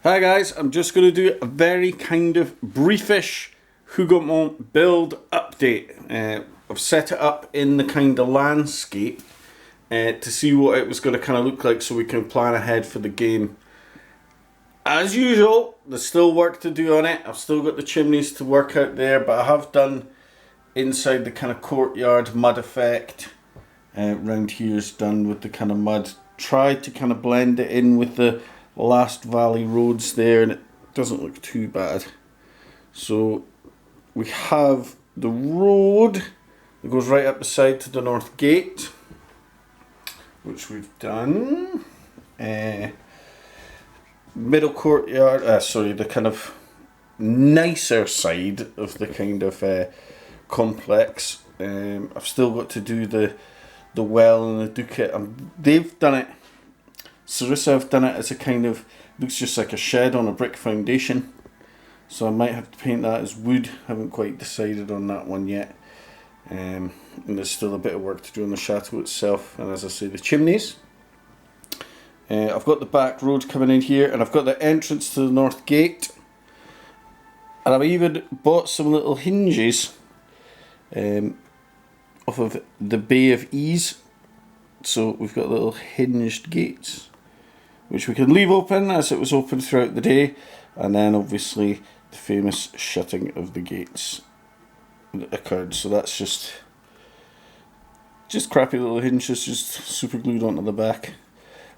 Hi guys, I'm just going to do a very kind of briefish Hougoumont build update. I've set it up in the kind of landscape to see what it was going to kind of look like so we can plan ahead for the game. As usual, there's still work to do on it. I've still got the chimneys to work out there, but I have done inside the kind of courtyard mud effect. Round here is done with the kind of mud. Tried to kind of blend it in with the last valley roads there, and it doesn't look too bad. So we have the road that goes right up the side to the north gate, which we've done. Middle courtyard, the kind of nicer side of the kind of complex. I've still got to do the well and the ducat. They've done it. Sarissa have done it as a kind of, looks just like a shed on a brick foundation. So I might have to paint that as wood. Haven't quite decided on that one yet. And there's still a bit of work to do on the chateau itself. And as I say, the chimneys. I've got the back road coming in here, and I've got the entrance to the north gate. And I've even bought some little hinges off of the Bay of Ease. So we've got little hinged gates, which we can leave open as it was open throughout the day, and then obviously the famous shutting of the gates that occurred. So that's just crappy little hinges, just super glued onto the back.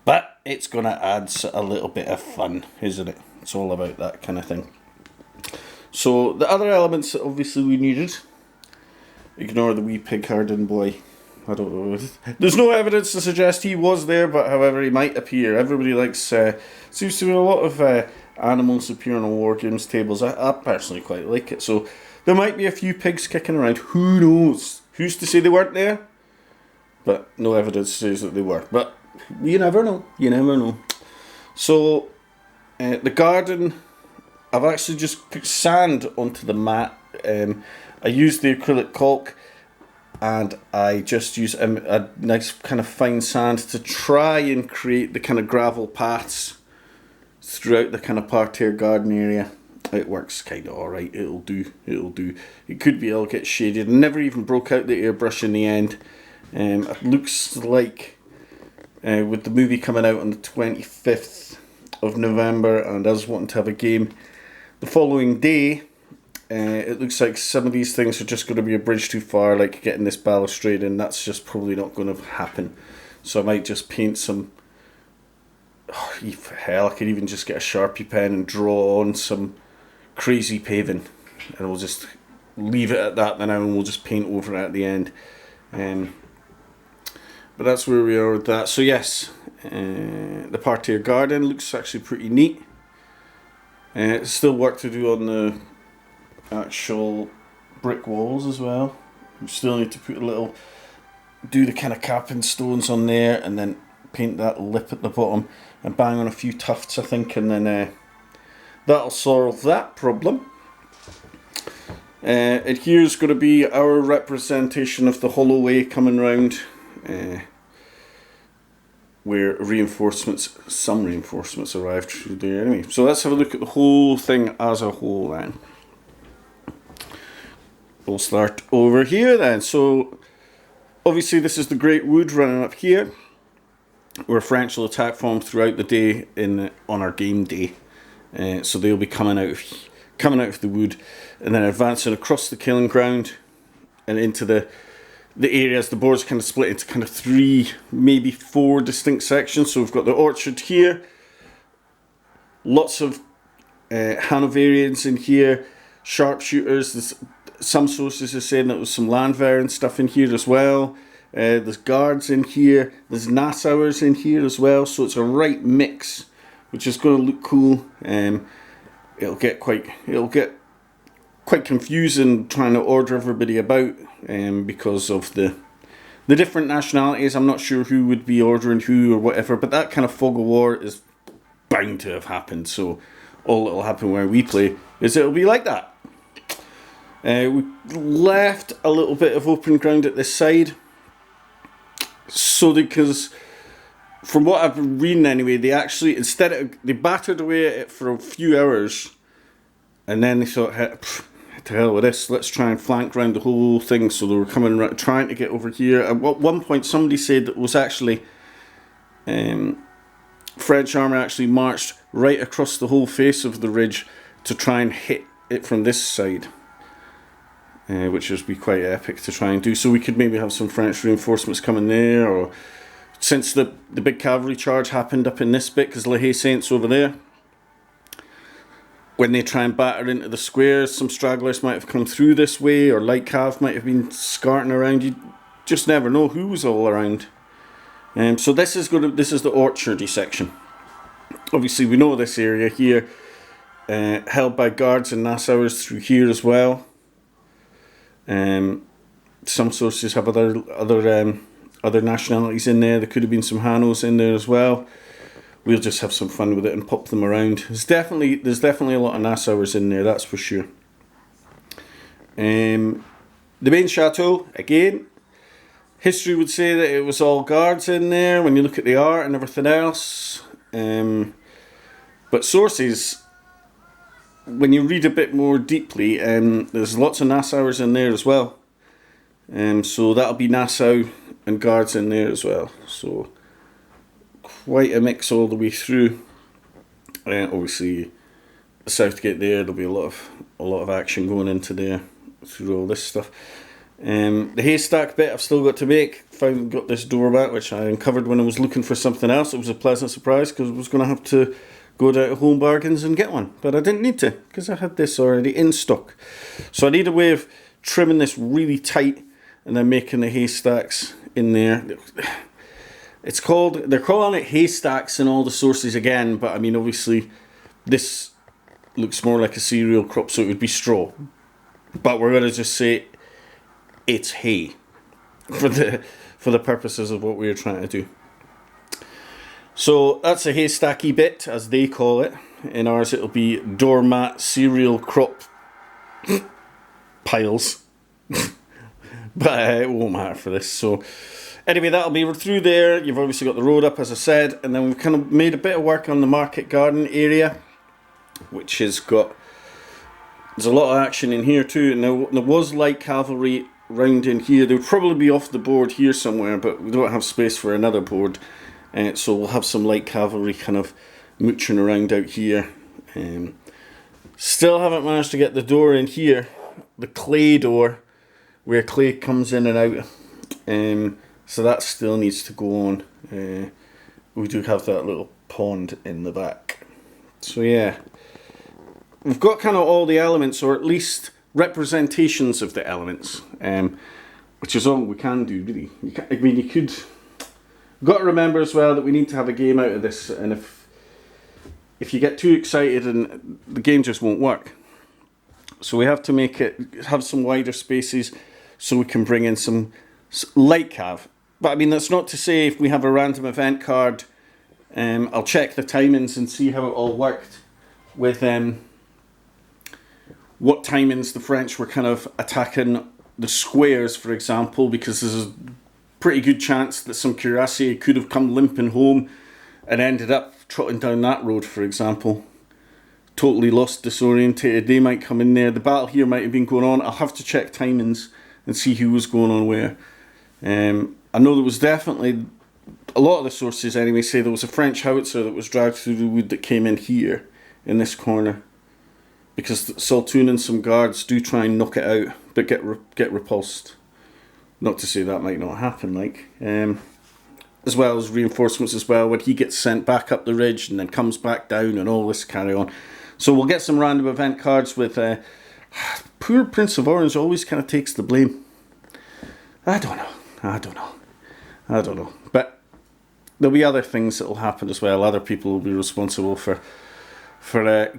But it's going to add a little bit of fun, isn't it? It's all about that kind of thing. So the other elements that obviously we needed, ignore the wee pig hardened boy. I don't know. There's no evidence to suggest he was there, but however he might appear. Everybody likes, seems to be a lot of animals appearing on war games tables. I personally quite like it. So there might be a few pigs kicking around. Who knows? Who's to say they weren't there? But no evidence says that they were. But you never know. You never know. So the garden, I've actually just put sand onto the mat. I used the acrylic caulk, and I just use a nice kind of fine sand to try and create the kind of gravel paths throughout the kind of parterre garden area. It works kind of alright. It'll do. It could be it'll get shaded. I never even broke out the airbrush in the end. It looks like with the movie coming out on the 25th of November and us wanting to have a game the following day, it looks like some of these things are just going to be a bridge too far, like getting this balustrade in. That's just probably not going to happen. So I might just paint some... Oh, hell, I could even just get a Sharpie pen and draw on some crazy paving. And we'll just leave it at that now, and we'll just paint over it at the end. But that's where we are with that. So yes, the parterre garden looks actually pretty neat. Still work to do on the actual brick walls as well. We still need to put do the kind of capping stones on there, and then paint that lip at the bottom and bang on a few tufts, I think, and then that'll solve that problem. And here's going to be our representation of the holloway coming round, where some reinforcements arrived through there anyway. So let's have a look at the whole thing as a whole then. We'll start over here then. So obviously this is the great wood running up here, where French will attack from throughout the day on our game day. So they'll be coming out of the wood and then advancing across the killing ground and into the areas. The board's kind of split into kind of 3, maybe 4 distinct sections. So we've got the orchard here, lots of Hanoverians in here, sharpshooters. Some sources are saying that there was some Landwehr and stuff in here as well. There's guards in here. There's Nassauers in here as well. So it's a right mix, which is going to look cool. It'll get quite confusing trying to order everybody about, because of the different nationalities. I'm not sure who would be ordering who or whatever, but that kind of fog of war is bound to have happened. So all that'll happen where we play is it'll be like that. We left a little bit of open ground at this side, so because from what I've been reading anyway, they actually, they battered away at it for a few hours, and then they thought, to hell with this, let's try and flank around the whole thing. So they were coming around, trying to get over here. At one point, somebody said that it was actually French army actually marched right across the whole face of the ridge to try and hit it from this side, which would be quite epic to try and do. So we could maybe have some French reinforcements coming there, or since the big cavalry charge happened up in this bit, because Le Haye-Saint's over there, when they try and batter into the squares, some stragglers might have come through this way, or light cav might have been scarting around. You just never know who's all around. So this is the orchardy section. Obviously, we know this area here, held by guards and Nassauers through here as well. Some sources have other nationalities in there. There could have been some Hanos in there as well. We'll just have some fun with it and pop them around. There's definitely a lot of Nassauers in there, that's for sure. The main chateau, again, history would say that it was all guards in there when you look at the art and everything else. But sources, when you read a bit more deeply, there's lots of Nassauers in there as well. So that'll be Nassau and guards in there as well. So quite a mix all the way through. Obviously, the south gate there, there'll be a lot of action going into there through all this stuff. The haystack bit I've still got to make. Got this doormat which I uncovered when I was looking for something else. It was a pleasant surprise because I was going to have to go down to Home Bargains and get one, but I didn't need to because I had this already in stock. So I need a way of trimming this really tight and then making the haystacks in there. They're calling it haystacks in all the sources again, but I mean obviously this looks more like a cereal crop, so it would be straw. But we're going to just say it's hay for the purposes of what we're trying to do. So that's a haystacky bit, as they call it. In ours it'll be doormat cereal crop piles. But it won't matter for this. So anyway, that'll be through there. You've obviously got the road up, as I said, and then we've kind of made a bit of work on the market garden area, which has got, there's a lot of action in here too. And there was light cavalry round in here. They would probably be off the board here somewhere, but we don't have space for another board, so we'll have some light cavalry kind of mooching around out here. Still haven't managed to get the door in here, the clay door, where clay comes in and out. So that still needs to go on. We do have that little pond in the back. So yeah, we've got kind of all the elements, or at least representations of the elements, which is all we can do, really. You could. We've got to remember as well that we need to have a game out of this, and if you get too excited, and the game just won't work. So we have to have some wider spaces, so we can bring in some light cav. But I mean, that's not to say if we have a random event card, I'll check the timings and see how it all worked with what timings the French were kind of attacking the squares, for example, because there's a pretty good chance that some cuirassier could have come limping home and ended up trotting down that road, for example. Totally lost, disorientated. They might come in there. The battle here might have been going on. I'll have to check timings and see who was going on where. I know there was definitely, a lot of the sources anyway say there was a French howitzer that was dragged through the wood that came in here, in this corner. Because Saltoun and some guards do try and knock it out, but get repulsed. Not to say that might not happen, like. As well as reinforcements as well, when he gets sent back up the ridge and then comes back down and all this carry on. So we'll get some random event cards with... poor Prince of Orange always kind of takes the blame. I don't know. But there'll be other things that will happen as well. Other people will be responsible for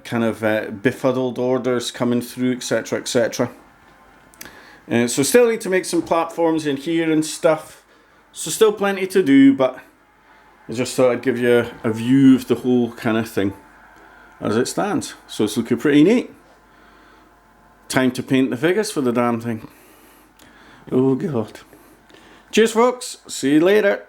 kind of befuddled orders coming through, etc, etc. So still need to make some platforms in here and stuff. So still plenty to do, but I just thought I'd give you a view of the whole kind of thing as it stands. So it's looking pretty neat. Time to paint the figures for the damn thing. Oh God. Cheers folks, see you later.